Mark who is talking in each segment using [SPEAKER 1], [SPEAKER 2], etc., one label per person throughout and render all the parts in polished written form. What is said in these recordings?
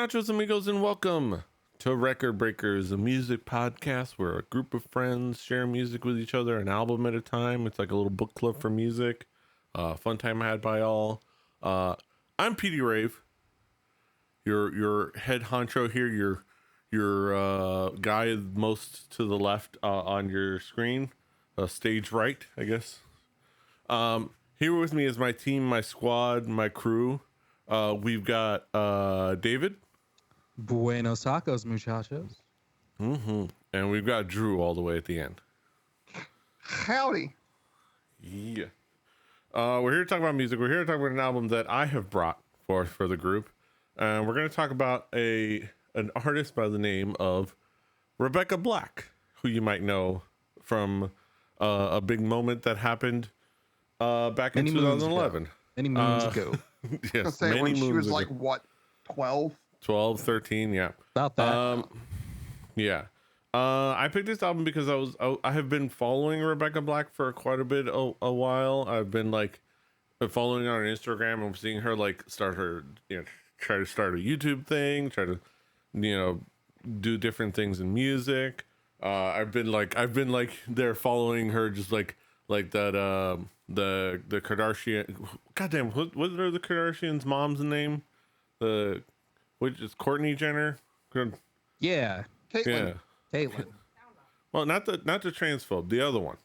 [SPEAKER 1] nachos, amigos, and welcome to Record Breakers, a music podcast where a group of friends share music with each other, an album at a time. It's like a little book club for music. Fun time had by all. I'm Petey Rave, your head honcho here, your guy most to the left on your screen, stage right, I guess. Here with me is my team, my squad, my crew. We've got David.
[SPEAKER 2] Buenos tacos, muchachos.
[SPEAKER 1] And we've got Drew all the way at the end.
[SPEAKER 3] Howdy.
[SPEAKER 1] Yeah. We're here to talk about music. We're here to talk about an album that I have brought for the group. And we're going to talk about an artist by the name of Rebecca Black, who you might know from a big moment that happened back in 2011.
[SPEAKER 2] Many moons ago.
[SPEAKER 1] Yes,
[SPEAKER 3] Say
[SPEAKER 1] many
[SPEAKER 3] when she
[SPEAKER 1] moons
[SPEAKER 3] was
[SPEAKER 1] ago.
[SPEAKER 3] like, what, 12?
[SPEAKER 1] 12, 13, yeah.
[SPEAKER 2] About that.
[SPEAKER 1] Yeah. I picked this album because I have been following Rebecca Black for quite a bit a while. I've been like following her on Instagram and seeing her like try to start a YouTube thing, try to, do different things in music. I've been there following her just like that the Kardashian. Goddamn, what are the Kardashians' mom's name? Which is Kourtney Jenner?
[SPEAKER 2] Yeah.
[SPEAKER 3] Caitlin.
[SPEAKER 1] Yeah.
[SPEAKER 2] Caitlin.
[SPEAKER 1] Well, not the transphobe, the other one.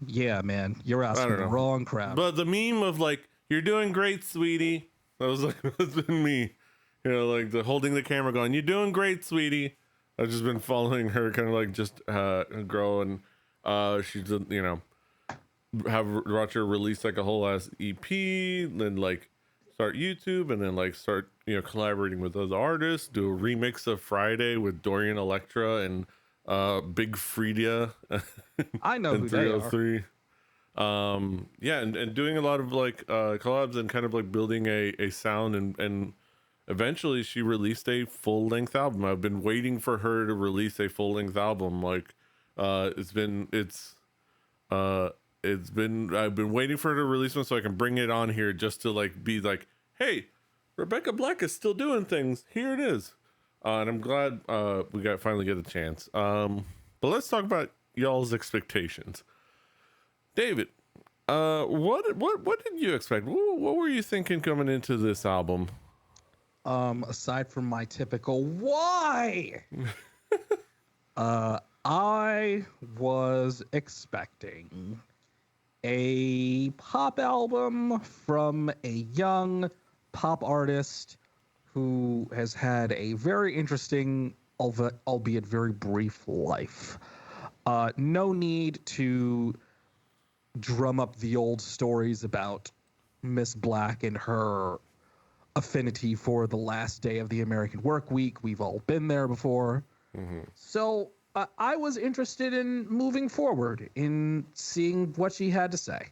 [SPEAKER 2] Yeah, man. You're asking the wrong crowd.
[SPEAKER 1] But the meme of like, "You're doing great, sweetie." That's been me. Like the holding the camera going, "You're doing great, sweetie." I've just been following her kind of like just grow, and she's watch her release like a whole ass EP, then like start YouTube, and then like start collaborating with other artists, do a remix of Friday with Dorian Electra and Big Freedia.
[SPEAKER 2] I know who they are.
[SPEAKER 1] 303. And doing a lot of like collabs and kind of like building a sound, and eventually she released a full-length album. I've been waiting for her to release a full-length album. Like I've been waiting for her to release one so I can bring it on here just to like be like, hey, Rebecca Black is still doing things. Here it is. And I'm glad we finally get a chance. But let's talk about y'all's expectations. David, what did you expect? What were you thinking coming into this album?
[SPEAKER 2] Aside from my typical why, I was expecting a pop album from a young pop artist who has had a very interesting, albeit very brief life. No need to drum up the old stories about Miss Black and her affinity for the last day of the American work week. We've all been there before. Mm-hmm. So I was interested in moving forward, in seeing what she had to say.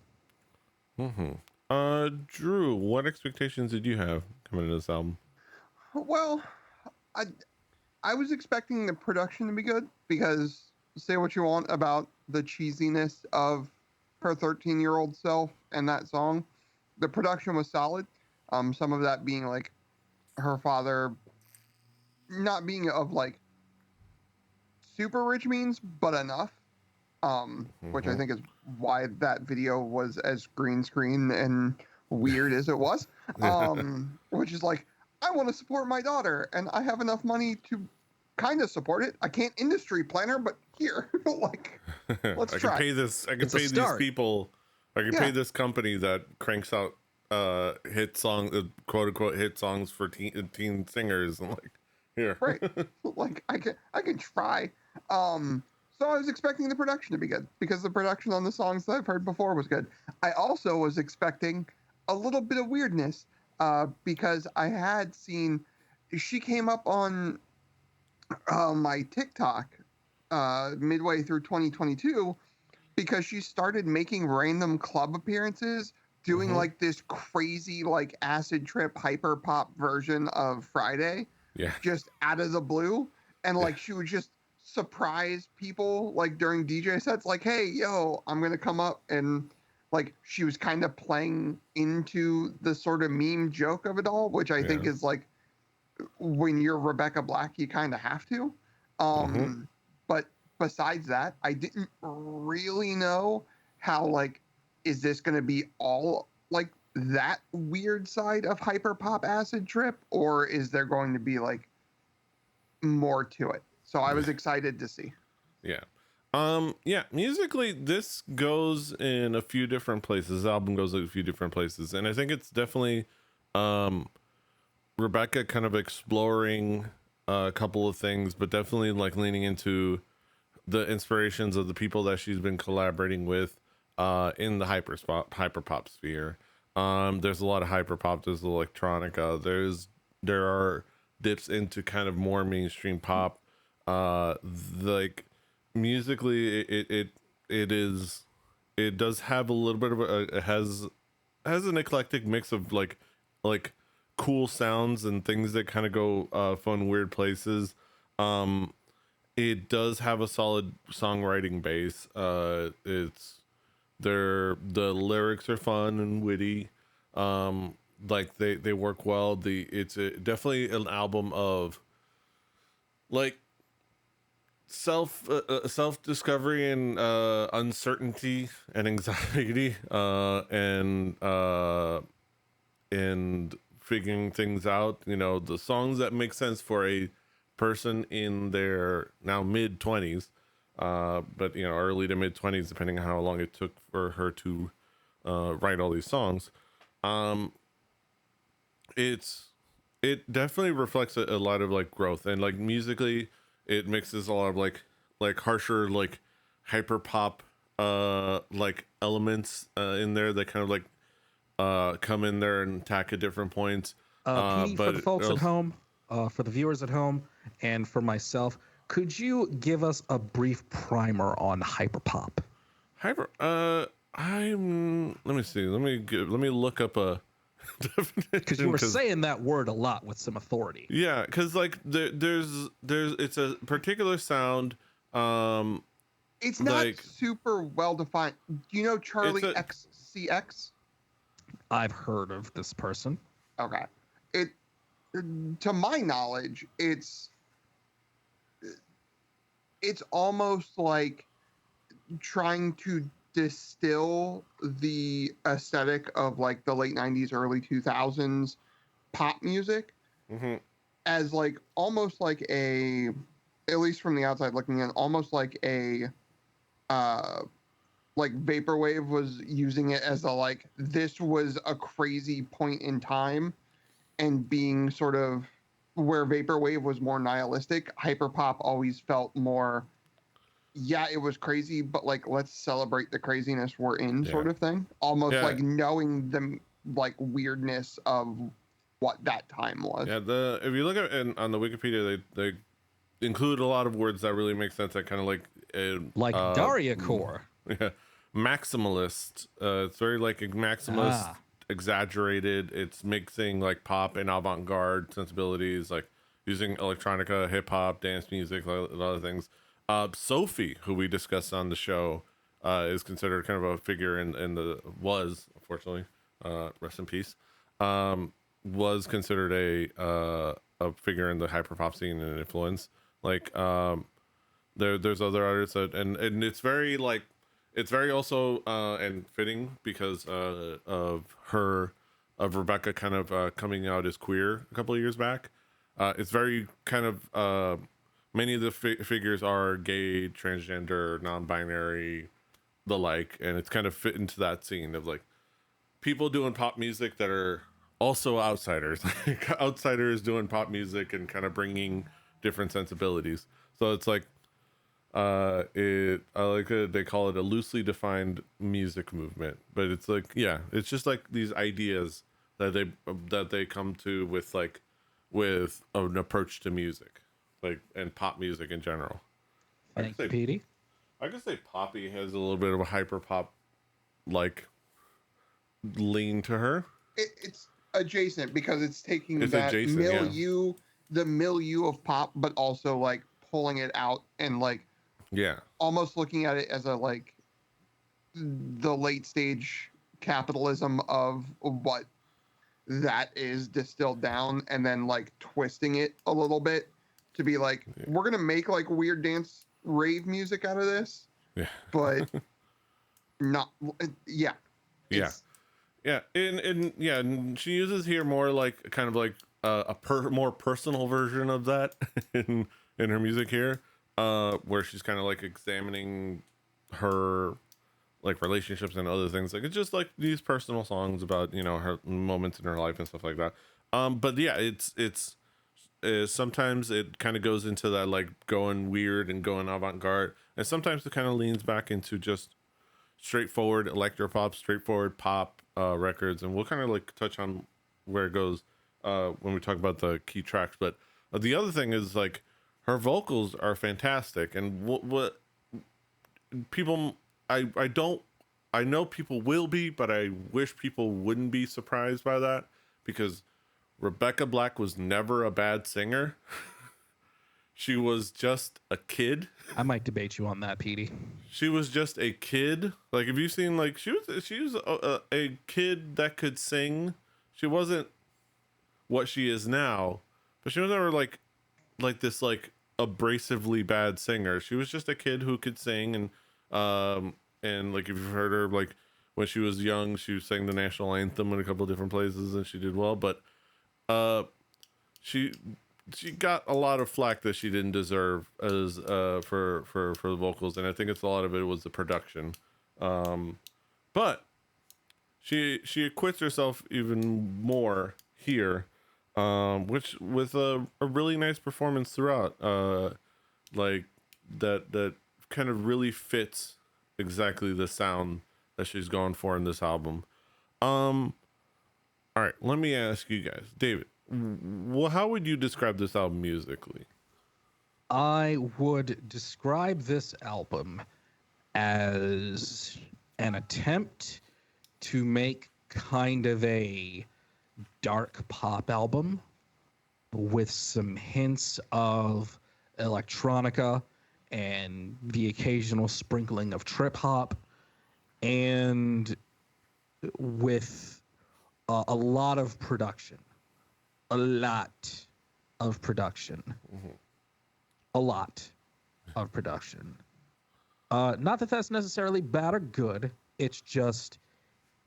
[SPEAKER 1] Mm-hmm. Drew, what expectations did you have coming into this album?
[SPEAKER 3] Well, I was expecting the production to be good, because say what you want about the cheesiness of her 13-year-old self and that song, the production was solid. Some of that being like her father not being of like super rich means, but enough. Which I think is why that video was as green screen and weird as it was. Which is like, I want to support my daughter and I have enough money to kind of support it. I can't industry plan her, but here, like, let's try.
[SPEAKER 1] I can pay these people. I can pay this company that cranks out hit song, quote unquote hit songs for teen singers. And like, here,
[SPEAKER 3] right? Like I can try. So I was expecting the production to be good, because the production on the songs that I've heard before was good. I also was expecting a little bit of weirdness, because I had seen she came up on my TikTok midway through 2022, because she started making random club appearances, doing like this crazy like acid trip hyper pop version of Friday, just out of the blue, and like she would just surprise people like during DJ sets, like, hey, yo, I'm gonna come up and like she was kind of playing into the sort of meme joke of it all, which I think is like when you're Rebecca Black, you kind of have to. But besides that, I didn't really know how, like, is this going to be all like that weird side of hyperpop acid trip, or is there going to be like more to it? So I was excited to see.
[SPEAKER 1] Yeah. Yeah, musically this goes in a few different places. The album goes in a few different places, and I think it's definitely Rebecca kind of exploring a couple of things, but definitely like leaning into the inspirations of the people that she's been collaborating with in the hyperpop sphere. There's a lot of hyperpop, there's electronica, there are dips into kind of more mainstream pop. Like musically it does have a little bit of it has an eclectic mix of like cool sounds and things that kind of go fun weird places. It does have a solid songwriting base. The lyrics are fun and witty. Like they work well. Definitely an album of like self discovery and uncertainty and anxiety and figuring things out. You know, the songs that make sense for a person in their now mid 20s, but you know, early to mid 20s, depending on how long it took for her to write all these songs. It definitely reflects a lot of like growth, and like musically it mixes a lot of like harsher like hyper pop like elements in there that kind of like come in there and attack at different points.
[SPEAKER 2] Petey, for
[SPEAKER 1] But
[SPEAKER 2] the folks
[SPEAKER 1] it
[SPEAKER 2] at home, for the viewers at home, and for myself, could you give us a brief primer on hyperpop?
[SPEAKER 1] Let me see. Let me look up a definition.
[SPEAKER 2] Because you were saying that word a lot with some authority.
[SPEAKER 1] Yeah, because like there's it's a particular sound.
[SPEAKER 3] It's not
[SPEAKER 1] like
[SPEAKER 3] super well defined. Do you know Charlie XCX?
[SPEAKER 2] I've heard of this person.
[SPEAKER 3] Okay. To my knowledge, it's almost like trying to distill the aesthetic of like the late 90s, early 2000s pop music as like almost like a, at least from the outside looking in, almost like a like Vaporwave was using it as a like, this was a crazy point in time, and being sort of where Vaporwave was more nihilistic, hyperpop always felt more, yeah, it was crazy, but like, let's celebrate the craziness we're in, sort of thing. Almost like knowing the like weirdness of what that time was.
[SPEAKER 1] Yeah, if you look at it on the Wikipedia, they include a lot of words that really make sense. That kind of like
[SPEAKER 2] Daria Core.
[SPEAKER 1] Yeah, maximalist. It's very like maximalist, exaggerated. It's mixing like pop and avant-garde sensibilities, like using electronica, hip hop, dance music, a lot of things. Sophie, who we discussed on the show, is considered kind of a figure in the was, unfortunately, rest in peace, was considered a figure in the hyperpop scene and influence. Like there's other artists that, and it's very like, it's very also and fitting because of Rebecca kind of coming out as queer a couple of years back. It's very kind of many of the figures are gay, transgender, non-binary, the like, and it's kind of fit into that scene of like people doing pop music that are also outsiders, like outsiders doing pop music and kind of bringing different sensibilities. So it's like I like it, they call it a loosely defined music movement, but it's like, yeah, it's just like these ideas that they come to with like with an approach to music, like, and pop music in general.
[SPEAKER 2] Thank you, Petey.
[SPEAKER 1] I could say Poppy has a little bit of a hyper pop like lean to her.
[SPEAKER 3] It's adjacent because it's taking that milieu, the milieu of pop, but also like pulling it out and like,
[SPEAKER 1] yeah,
[SPEAKER 3] almost looking at it as a like the late stage capitalism of what that is distilled down, and then like twisting it a little bit to be like, we're gonna make like weird dance rave music out of this,
[SPEAKER 1] Yeah.
[SPEAKER 3] but not. Yeah.
[SPEAKER 1] Yeah. Yeah. And she uses here more like kind of like more personal version of that in her music here, where she's kind of like examining her like relationships and other things. Like it's just like these personal songs about, you know, her moments in her life and stuff like that. But yeah, it's sometimes it kind of goes into that like going weird and going avant-garde, and sometimes it kind of leans back into just straightforward electropop, straightforward pop records, and we'll kind of like touch on where it goes when we talk about the key tracks. But the other thing is like her vocals are fantastic, and what people I know people will be, but I wish people wouldn't be surprised by that, because Rebecca Black was never a bad singer. She was just a kid.
[SPEAKER 2] I might debate you on that, Petey.
[SPEAKER 1] She was just a kid. Like, have you seen, like, she was a kid that could sing. She wasn't what she is now, but she was never like this like abrasively bad singer. She was just a kid who could sing, and like if you've heard her, like when she was young, she sang the national anthem in a couple of different places and she did well, but she got a lot of flack that she didn't deserve as for the vocals, and I think it's a lot of it was the production. But she acquits herself even more here, which with a really nice performance throughout, like that kind of really fits exactly the sound that she's going for in this album. All right, let me ask you guys, David, well, how would you describe this album musically?
[SPEAKER 2] I would describe this album as an attempt to make kind of a dark pop album with some hints of electronica and the occasional sprinkling of trip hop, and with a lot of production. A lot of production.
[SPEAKER 1] Mm-hmm.
[SPEAKER 2] A lot of production. Not that that's necessarily bad or good. It's just,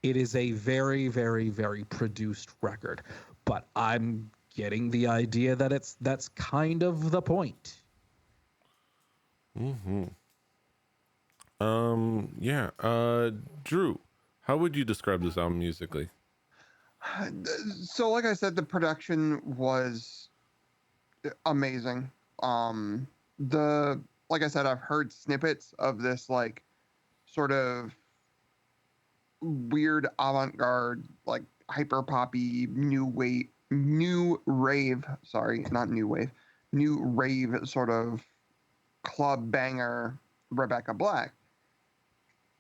[SPEAKER 2] it is a very, very, very produced record. But I'm getting the idea that that's kind of the point.
[SPEAKER 1] Mm-hmm. Yeah. Drew, how would you describe this album musically?
[SPEAKER 3] So like I said, the production was amazing. Like I said, I've heard snippets of this like sort of weird avant-garde, like hyper poppy new rave sort of club banger Rebecca Black,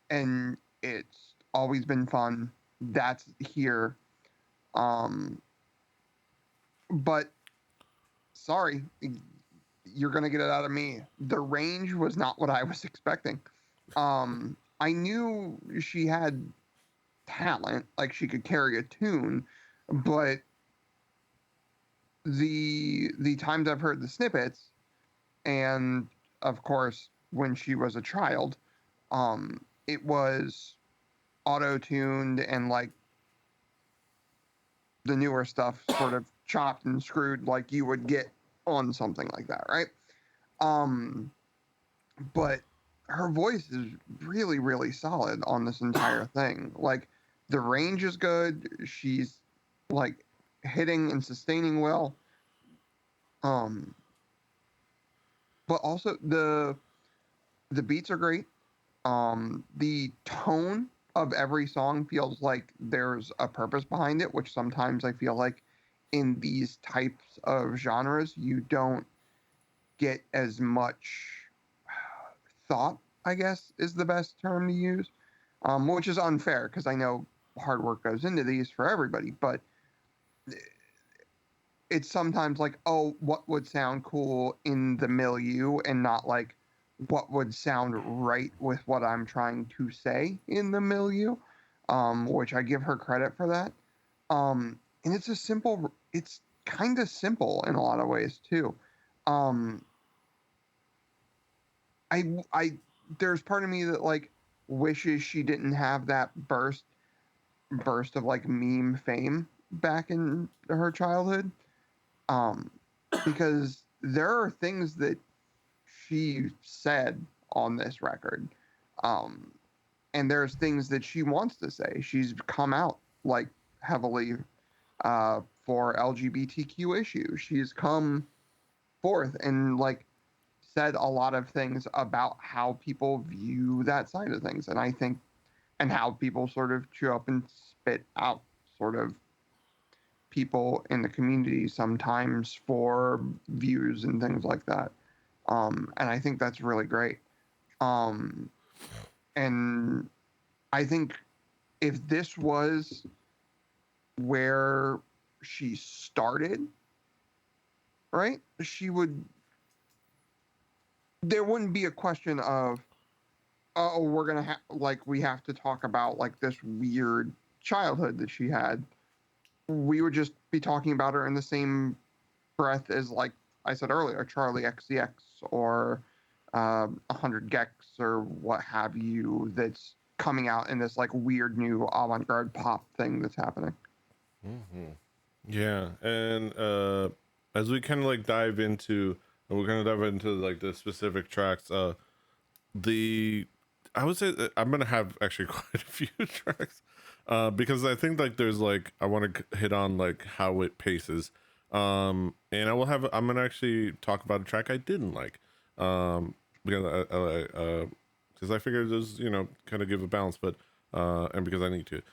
[SPEAKER 3] and it's always been fun. That's here. But sorry, you're gonna get it out of me. The range was not what I was expecting. I knew she had talent, like she could carry a tune, but the times I've heard the snippets, and of course when she was a child, it was auto-tuned and like the newer stuff sort of chopped and screwed like you would get on something like that, right? But her voice is really, really solid on this entire thing. Like the range is good. She's like hitting and sustaining well. But also the beats are great. The tone of every song feels like there's a purpose behind it, which sometimes I feel like in these types of genres you don't get as much thought, I guess is the best term to use, which is unfair because I know hard work goes into these for everybody, but it's sometimes like, oh, what would sound cool in the milieu, and not like what would sound right with what I'm trying to say in the milieu, which I give her credit for that. And it's kind of simple in a lot of ways too. Um, I there's part of me that like wishes she didn't have that burst of like meme fame back in her childhood. Um, because there are things that she said on this record. Um, and there's things that she wants to say. She's come out like heavily for LGBTQ issues. She's come forth and like said a lot of things about how people view that side of things. And I think, and how people sort of chew up and spit out sort of people in the community sometimes for views and things like that. And I think that's really great. Um, and I think if this was where she started, right, there wouldn't be a question of, oh, we're going to have, like, we have to talk about, like, this weird childhood that she had. We would just be talking about her in the same breath as, like I said earlier, Charlie XCX or 100 Gex or what have you, that's coming out in this, like, weird new avant-garde pop thing that's happening.
[SPEAKER 1] Mm-hmm. Yeah, and as we kind of like dive into, and we're gonna dive into like the specific tracks. I would say that I'm gonna have actually quite a few tracks, because I think like there's like I want to hit on like how it paces, and I'm gonna actually talk about a track I didn't like, because I figured there's kind of give a balance, but and because I need to,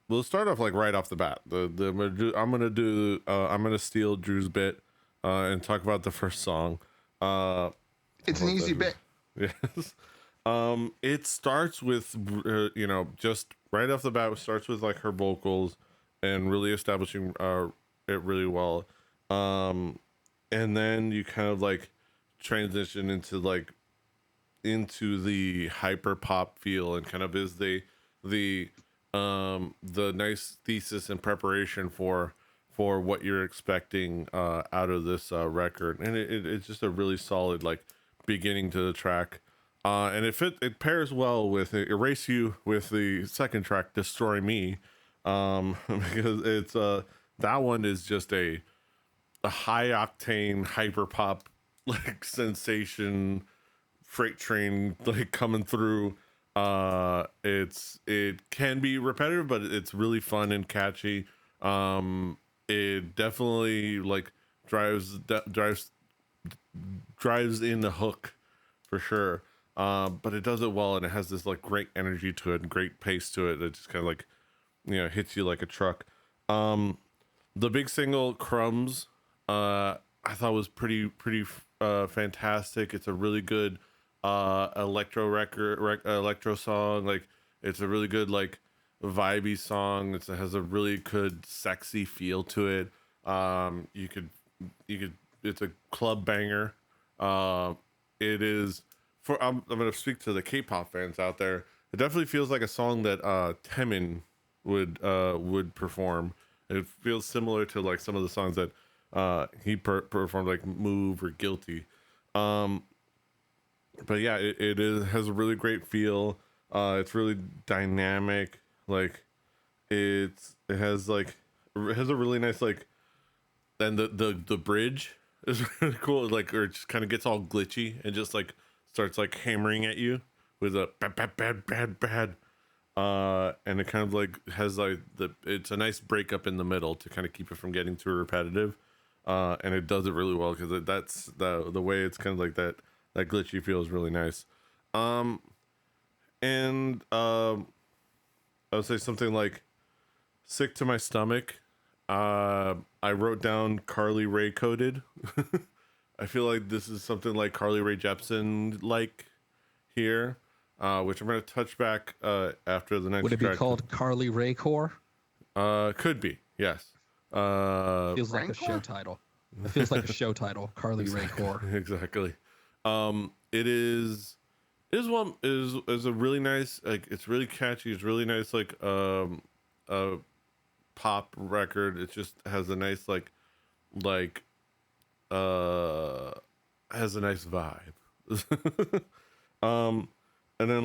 [SPEAKER 1] we'll start off like right off the bat. I'm gonna steal Drew's bit, and talk about the first song.
[SPEAKER 3] It's an easy bit.
[SPEAKER 1] Yes. It starts with just right off the bat. It starts with like her vocals and really establishing it really well. And then you kind of like transition into the hyper pop feel, and kind of is the nice thesis and preparation for what you're expecting out of this record. And it's just a really solid like beginning to the track. And it pairs well with Erase You with the second track, Destroy Me, because it's that one is just a high octane hyper pop like sensation freight train like coming through. It can be repetitive, but it's really fun and catchy. It definitely like drives in the hook for sure. But it does it well, and it has this like great energy to it and great pace to it that just kind of like hits you like a truck. The big single Crumbs, I thought was pretty fantastic. It's a really good electro song. Like it's a really good like vibey song. It has a really good sexy feel to it. You could it's a club banger. It is for I'm gonna speak to the K-pop fans out there. It definitely feels like a song that Temin would perform. It feels similar to like some of the songs that he performed, like Move or Guilty. But yeah, it has a really great feel. It's really dynamic. Like it has a really nice like. Then the bridge is really cool. Like, or it just kind of gets all glitchy and just like starts like hammering at you with a bad. And it kind of like has like it's a nice breakup in the middle to kind of keep it from getting too repetitive. And it does it really well because that's the way it's kind of like that glitchy feel is really nice. And I would say something like Sick to My Stomach. I wrote down Carly Rae coded. I feel like this is something like Carly Rae Jepsen like here, which I'm going to touch back after the next
[SPEAKER 2] Would it be
[SPEAKER 1] track.
[SPEAKER 2] called Carly Rae Core?
[SPEAKER 1] Could be, yes.
[SPEAKER 2] Feels like a show title. It feels like a show title, Carly Rae Core.
[SPEAKER 1] Exactly. it is a really nice, like, it's really catchy, it's really nice, like, a pop record. It just has a nice like uh has a nice vibe. um and then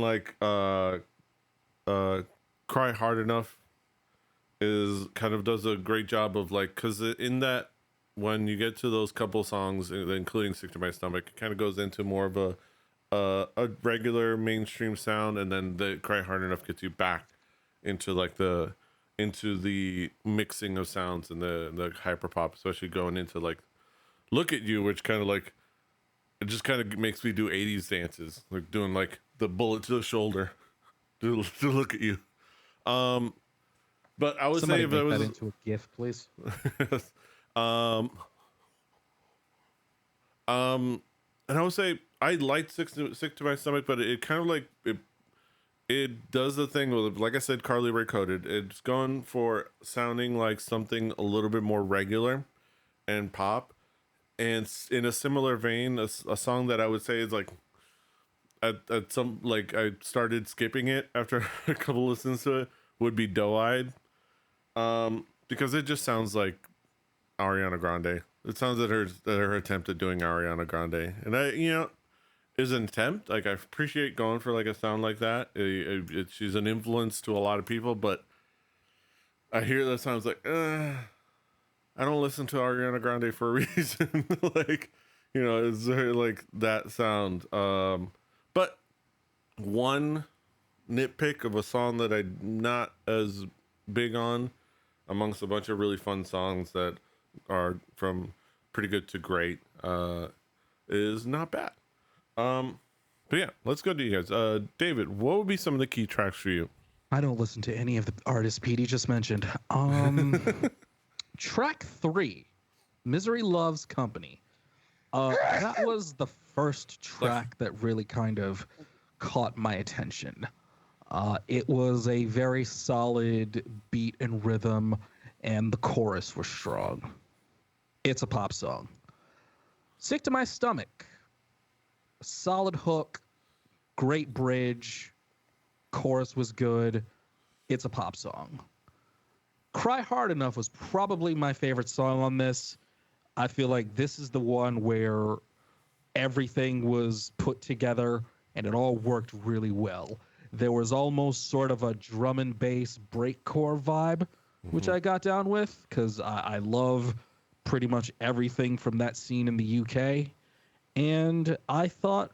[SPEAKER 1] Cry Hard Enough is kind of does a great job of, like, because in that, when you get to those couple songs, including Sick to My Stomach, it kind of goes into more of a regular mainstream sound, and then the Cry Hard Enough gets you back into like the mixing of sounds and the hyper pop, especially going into like Look at You, which kind of like, it just kind of makes me do 80s dances, like doing like the bullet to the shoulder to Look at You. But I would
[SPEAKER 2] Somebody
[SPEAKER 1] say if
[SPEAKER 2] make
[SPEAKER 1] it
[SPEAKER 2] that
[SPEAKER 1] was
[SPEAKER 2] into a GIF, please.
[SPEAKER 1] um and I would say I liked Sick to My Stomach, but it kind of like it does the thing with, like I said, Carly Rae coded. It's going for sounding like something a little bit more regular and pop, and in a similar vein, a song that I would say is like at some, like, I started skipping it after a couple listens to it, would be Doe Eyed, because it just sounds like Ariana Grande. It sounds at her attempt at doing Ariana Grande, and is an attempt. Like, I appreciate going for like a sound like that. She's an influence to a lot of people, but I hear that sounds like, I don't listen to Ariana Grande for a reason. Like, it's very like that sound. But one nitpick of a song that I'm not as big on, amongst a bunch of really fun songs that are from pretty good to great, is Not Bad. But yeah, let's go to you guys. David, what would be some of the key tracks for you?
[SPEAKER 2] I don't listen to any of the artists Petey just mentioned. Track 3, Misery Loves Company. That was the first track that really kind of caught my attention. It was a very solid beat and rhythm, and the chorus was strong. It's a pop song. Sick to My Stomach. Solid hook, great bridge, chorus was good. It's a pop song. Cry Hard Enough was probably my favorite song on this. I feel like this is the one where everything was put together and it all worked really well. There was almost sort of a drum and bass breakcore vibe, which I got down with because I love pretty much everything from that scene in the UK. And I thought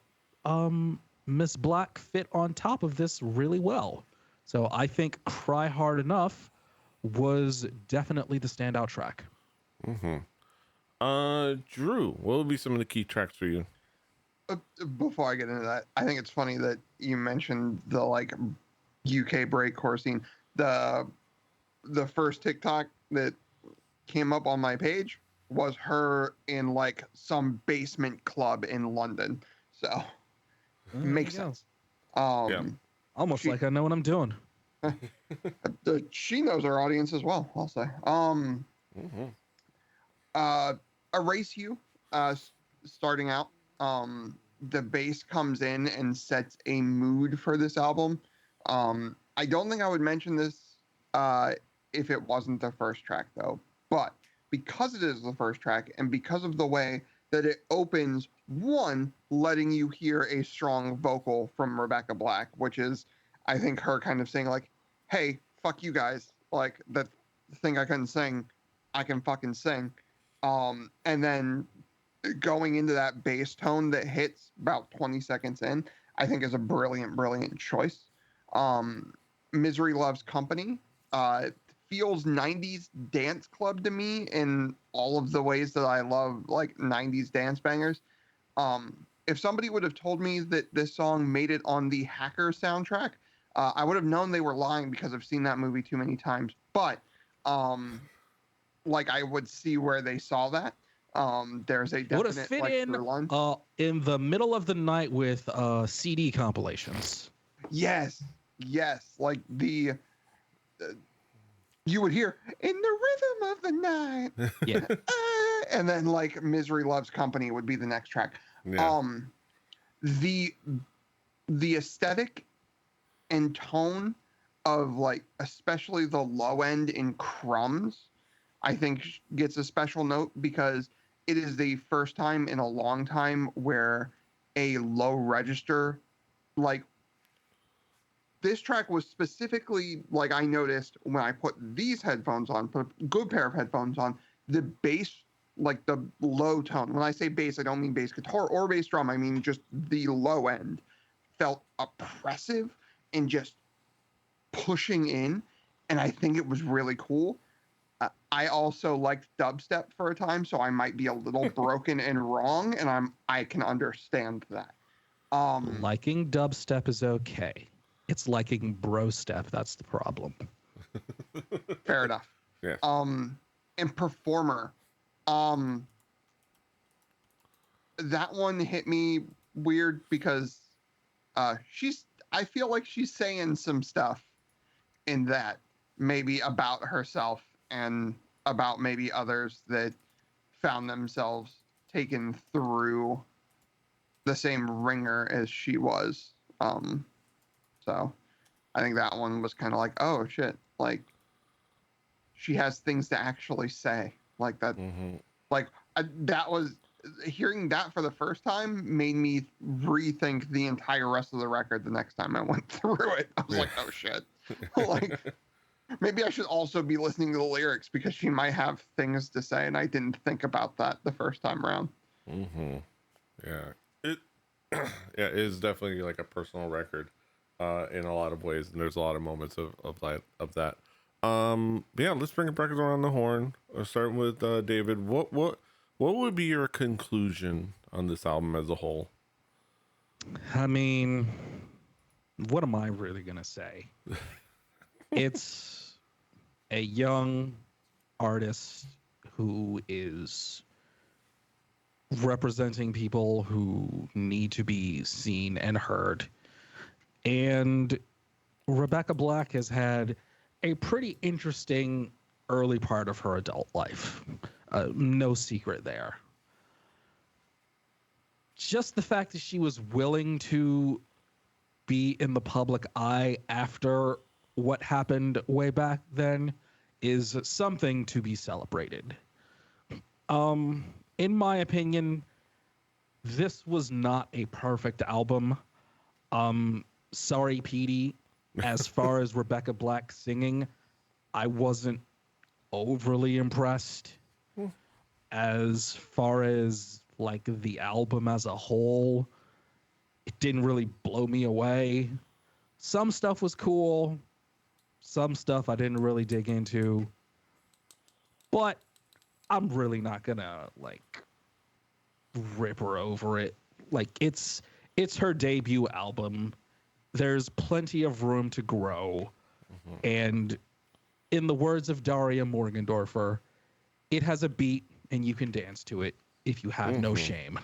[SPEAKER 2] Miss Black fit on top of this really well. So I think Cry Hard Enough was definitely the standout track.
[SPEAKER 1] Drew, what would be some of the key tracks for you?
[SPEAKER 3] Before I get into that, I think it's funny that you mentioned the like UK breakcore scene. The first TikTok that came up on my page was her in like some basement club in London. So makes sense.
[SPEAKER 1] Yeah.
[SPEAKER 2] Almost like I know what I'm doing.
[SPEAKER 3] She knows our audience as well, I'll say. Erase You, starting out. The bass comes in and sets a mood for this album. I don't think I would mention this if it wasn't the first track, though. But because it is the first track, and because of the way that it opens, one, letting you hear a strong vocal from Rebecca Black, which is, I think, her kind of saying, like, hey, fuck you guys. Like, that thing I couldn't sing, I can fucking sing. And then going into that bass tone that hits about 20 seconds in, I think is a brilliant, brilliant choice. Misery Loves Company feels 90s dance club to me in all of the ways that I love like 90s dance bangers. If somebody would have told me that this song made it on the Hacker soundtrack, I would have known they were lying because I've seen that movie too many times. But like I would see where they saw that. There's a
[SPEAKER 2] Would have
[SPEAKER 3] definite
[SPEAKER 2] fit
[SPEAKER 3] like
[SPEAKER 2] in
[SPEAKER 3] through line.
[SPEAKER 2] in the middle of the night with CD compilations.
[SPEAKER 3] Yes, like the you would hear in the rhythm of the night.
[SPEAKER 2] Yeah.
[SPEAKER 3] And then like Misery Loves Company would be the next track.
[SPEAKER 1] Yeah.
[SPEAKER 3] the aesthetic and tone of like especially the low end in Crumbs, I think gets a special note because it is the first time in a long time where a low register, like this track was specifically like I noticed when I put these headphones on, put a good pair of headphones on, the bass, like the low tone. When I say bass, I don't mean bass guitar or bass drum. I mean just the low end felt oppressive and just pushing in. And I think it was really cool. I also liked dubstep for a time, so I might be a little broken and wrong, and I can understand that.
[SPEAKER 2] Liking dubstep is okay. It's liking bro step that's the problem.
[SPEAKER 3] Fair enough.
[SPEAKER 1] Yeah.
[SPEAKER 3] And Performer, that one hit me weird because I feel like she's saying some stuff in that maybe about herself and about maybe others that found themselves taken through the same ringer as she was. So I think that one was kind of like, oh shit, like she has things to actually say like that. Like that was hearing that for the first time made me rethink the entire rest of the record the next time I went through it. I was like, oh shit. Like maybe I should also be listening to the lyrics because she might have things to say and I didn't think about that the first time around.
[SPEAKER 1] Yeah. It yeah, it is definitely like a personal record in a lot of ways, and there's a lot of moments of that. Yeah, let's bring it back around the horn. Starting with David. What would be your conclusion on this album as a whole?
[SPEAKER 2] I mean, what am I really gonna say? It's a young artist who is representing people who need to be seen and heard. And Rebecca Black has had a pretty interesting early part of her adult life. No secret there. Just the fact that she was willing to be in the public eye after what happened way back then is something to be celebrated. In my opinion, this was not a perfect album. Sorry, Petey. As far as Rebecca Black singing, I wasn't overly impressed. As far as like the album as a whole, it didn't really blow me away. Some stuff was cool. Some stuff I didn't really dig into. But I'm really not gonna like rip her over it. Like it's her debut album. There's plenty of room to grow. And in the words of Daria Morgendorfer, it has a beat and you can dance to it if you have no shame.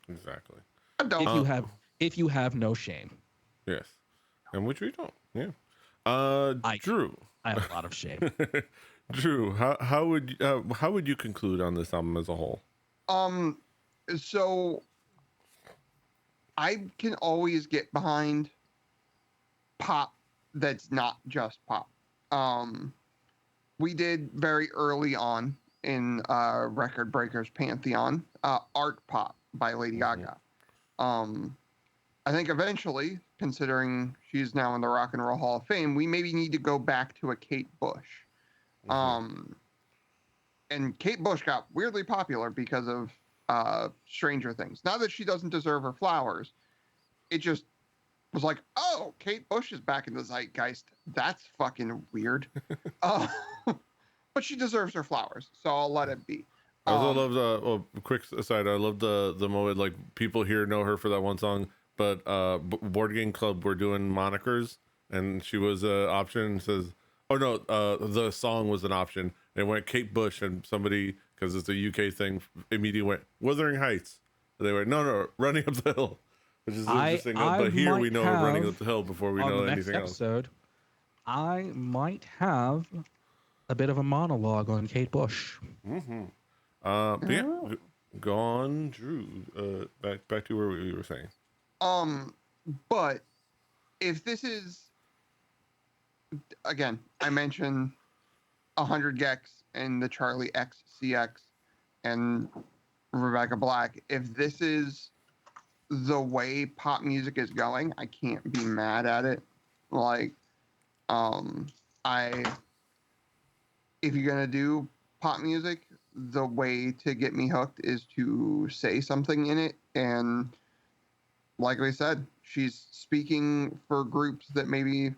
[SPEAKER 1] Exactly.
[SPEAKER 2] If you have no shame.
[SPEAKER 1] Yes. And which we don't. Yeah. Drew.
[SPEAKER 2] I have a lot of shame.
[SPEAKER 1] Drew, how would you conclude on this album as a whole?
[SPEAKER 3] So I can always get behind pop that's not just pop. We did very early on in Record Breakers Pantheon, Art Pop by Lady Gaga. I think eventually, considering she's now in the Rock and Roll Hall of Fame, we maybe need to go back to a Kate Bush. And Kate Bush got weirdly popular because of Stranger Things. Not that she doesn't deserve her flowers. It just was like, oh, Kate Bush is back in the zeitgeist. That's fucking weird. But she deserves her flowers, so I'll let it be.
[SPEAKER 1] I also love quick aside, I love the moment like people here know her for that one song, but Board Game Club were doing monikers and she was an option and says, oh no, the song was an option. And it went Kate Bush and somebody, because it's a UK thing, immediately went Wuthering Heights. And they went, no, Running Up the Hill, which is interesting. But here we know Running Up the Hill before we know anything else.
[SPEAKER 2] I might have a bit of a monologue on Kate Bush.
[SPEAKER 1] But yeah, go on, Drew. Back to where we were saying.
[SPEAKER 3] But if this is, again, I mentioned 100 gex and the Charlie XCX and Rebecca Black. If this is the way pop music is going, I can't be mad at it. Like, if you're gonna do pop music, the way to get me hooked is to say something in it. And like we said, she's speaking for groups that maybe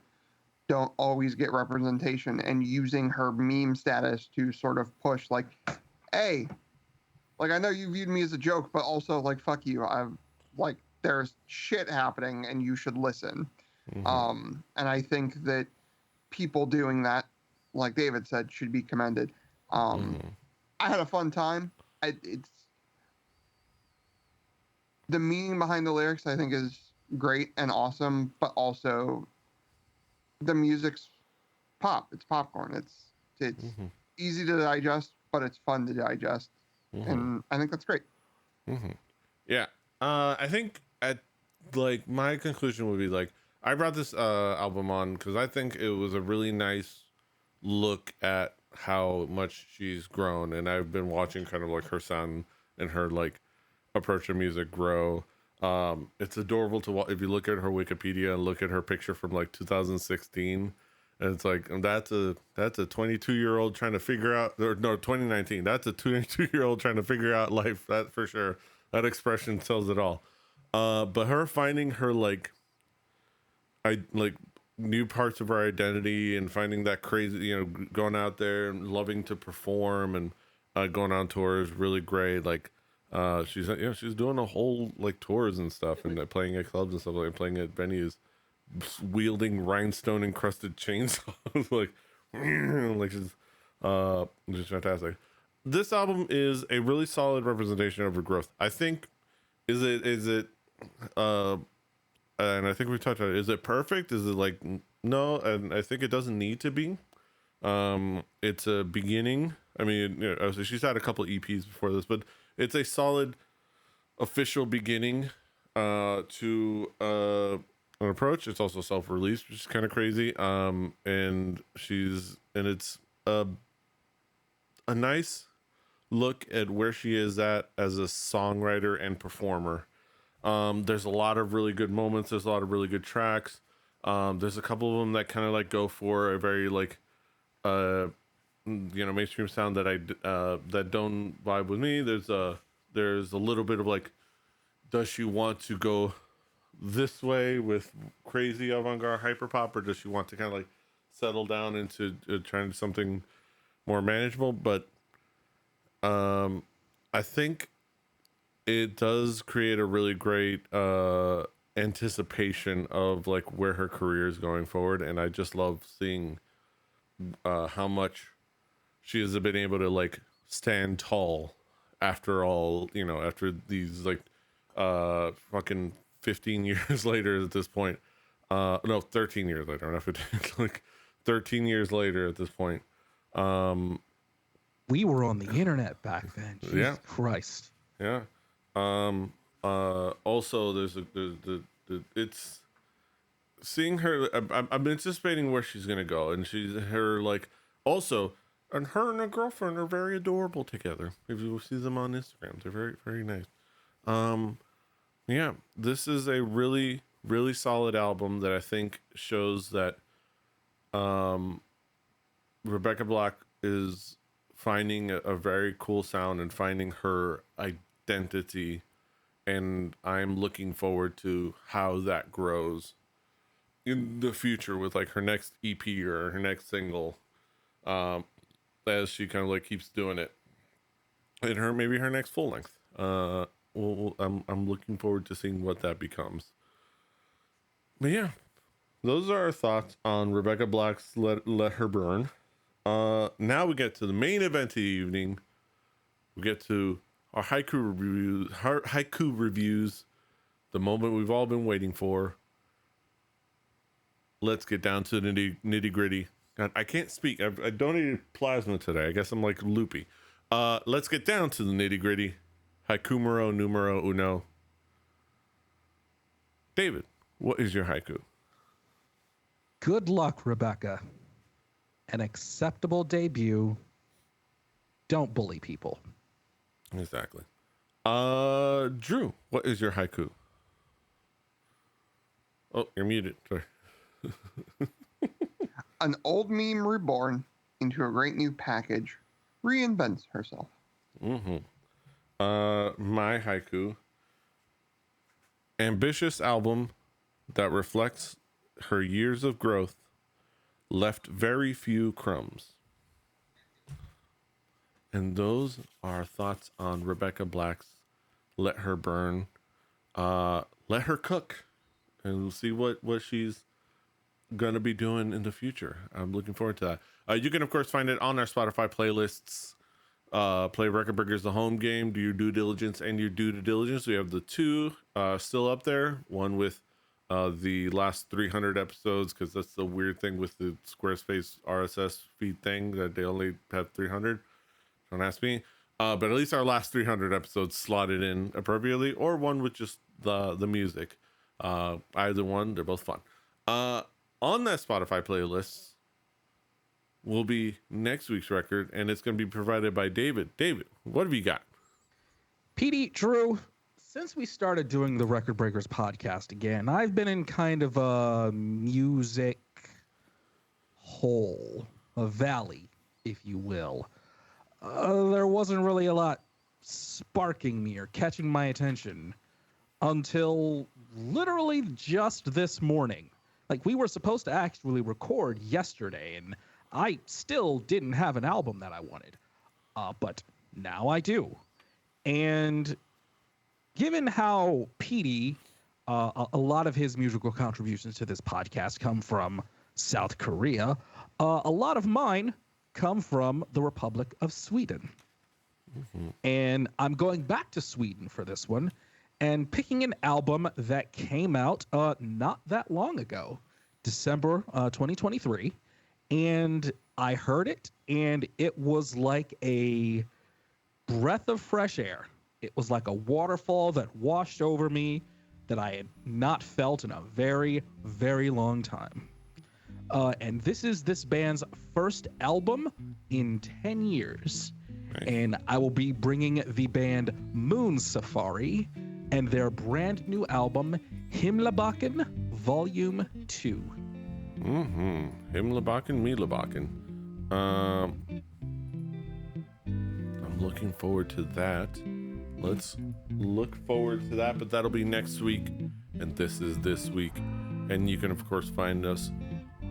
[SPEAKER 3] don't always get representation and using her meme status to sort of push, like, hey, like, I know you viewed me as a joke, but also, like, fuck you. Like, there's shit happening and you should listen. And I think that people doing that, like David said, should be commended. I had a fun time. It's the meaning behind the lyrics, I think, is great and awesome, but also the music's pop. It's popcorn. It's easy to digest, but it's fun to digest, and I think that's great.
[SPEAKER 1] Yeah, I think like my conclusion would be like I brought this album on because I think it was a really nice look at how much she's grown, and I've been watching kind of like her sound and her like approach to music grow. It's adorable to watch if you look at her Wikipedia and look at her picture from like 2016, and it's like that's a 22-year-old trying to figure out, or no, 2019, that's a 22-year-old trying to figure out life. That for sure, that expression tells it all. But her finding her like new parts of her identity and finding that crazy, going out there and loving to perform and going on tours, really great. Like she's doing a whole like tours and stuff and playing at clubs and stuff, like playing at venues, wielding rhinestone encrusted chainsaws like she's just fantastic. This album is a really solid representation of her growth. I think is it and I think we talked about it. Is it perfect? Is it like no? And I think it doesn't need to be. It's a beginning. I mean, she's had a couple EPs before this, but it's a solid official beginning to an approach. It's also self-released, which is kind of crazy. And it's a nice look at where she is at as a songwriter and performer. There's a lot of really good moments. There's a lot of really good tracks. There's a couple of them that kind of like go for a very like, mainstream sound that that don't vibe with me. There's a little bit of like, does she want to go this way with crazy avant-garde hyperpop, or does she want to kind of like settle down into trying something more manageable? But I think it does create a really great anticipation of like where her career is going forward, and I just love seeing how much she has been able to like stand tall after all, after these like fucking 15 years later at this point. No, 13 years later, not 15, like 13 years later at this point.
[SPEAKER 2] We were on the internet back then. Jesus Christ.
[SPEAKER 1] Yeah. Also there's it's seeing her. I'm anticipating where she's gonna go, and her girlfriend are very adorable together. If you see them on Instagram, they're very, very nice. Yeah, this is a really, really solid album that I think shows that Rebecca Black is finding a very cool sound and finding her identity, and I'm looking forward to how that grows in the future with like her next EP or her next single, as she kind of like keeps doing it, and maybe her next full length. I'm looking forward to seeing what that becomes. But yeah, those are our thoughts on Rebecca Black's Let Her Burn. Now we get to the main event of the evening. We get to our haiku reviews, the moment we've all been waiting for. Let's get down to the nitty gritty. God, I can't speak. I donated plasma today. I guess I'm like loopy. Let's get down to the nitty gritty. Haiku numero uno. David, what is your haiku?
[SPEAKER 2] Good luck, Rebecca. An acceptable debut. Don't bully people.
[SPEAKER 1] Exactly. Drew, what is your haiku? Oh, you're muted. Sorry.
[SPEAKER 3] An old meme reborn into a great new package reinvents herself.
[SPEAKER 1] Mm-hmm. My haiku. Ambitious album that reflects her years of growth, left very few crumbs. And those are thoughts on Rebecca Black's Let Her Burn. Let her cook, and we'll see what she's gonna be doing in the future. I'm looking forward to that. You can of course find it on our Spotify playlists. Play Record Breakers the home game, do your due diligence and your due diligence. We have the two still up there, one with the last 300 episodes, because that's the weird thing with the Squarespace RSS feed thing, that they only have 300. Don't ask me. But at least our last 300 episodes slotted in appropriately, or one with just the music. Either one, they're both fun. On that Spotify playlist will be next week's record, and it's going to be provided by David. David, what have you got?
[SPEAKER 2] Petey, Drew, since we started doing the Record Breakers podcast again, I've been in kind of a music hole, a valley, if you will. There wasn't really a lot sparking me or catching my attention until literally just this morning. Like, we were supposed to actually record yesterday, and I still didn't have an album that I wanted. But now I do. And given how Petey, a lot of his musical contributions to this podcast come from South Korea, a lot of mine come from the Republic of Sweden. Mm-hmm. And I'm going back to Sweden for this one and picking an album that came out not that long ago, December 2023. And I heard it, and it was like a breath of fresh air. It was like a waterfall that washed over me that I had not felt in a very, very long time. And this is this band's first album in 10 years. Nice. And I will be bringing the band Moon Safari and their brand new album, Himlabaken Volume 2.
[SPEAKER 1] Mm-hmm. Himlabaken, Milabaken. I'm looking forward to that. Let's look forward to that, but that'll be next week. And this is this week. And you can, of course, find us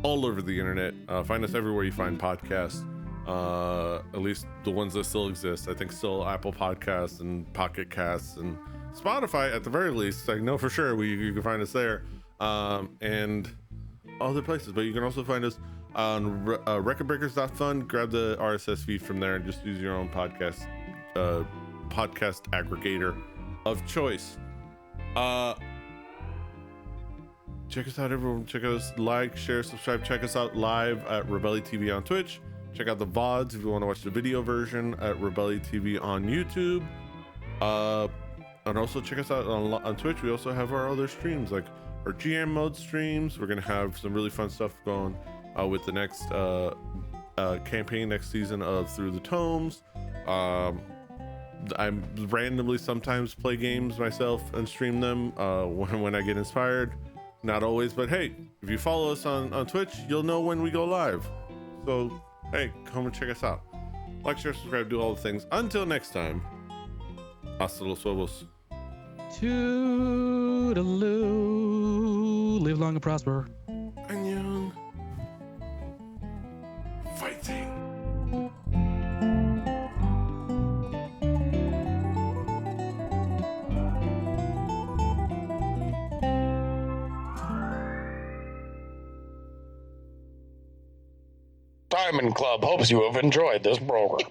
[SPEAKER 1] all over the internet. Find us everywhere you find podcasts. At least the ones that still exist. I think still Apple Podcasts and Pocket Casts and Spotify at the very least. I know for sure you can find us there. And other places. But you can also find us on recordbreakers.fun. Grab the RSS feed from there and just use your own podcast aggregator of choice. Check us out, everyone. Check us, like, share, subscribe. Check us out live at Rebelli TV on Twitch. Check out the VODs if you want to watch the video version at Rebelli TV on YouTube. And also check us out on Twitch. We also have our other streams, like our GM mode streams. We're going to have some really fun stuff going with the next campaign next season of Through the Tomes. I randomly sometimes play games myself and stream them when I get inspired. Not always, but hey, if you follow us on Twitch, you'll know when we go live. So, hey, come and check us out. Like, share, subscribe, do all the things. Until next time, hasta los huevos.
[SPEAKER 2] Toodaloo. Live long and prosper.
[SPEAKER 1] Annyeong. Fighting.
[SPEAKER 4] Diamond Club hopes you have enjoyed this program.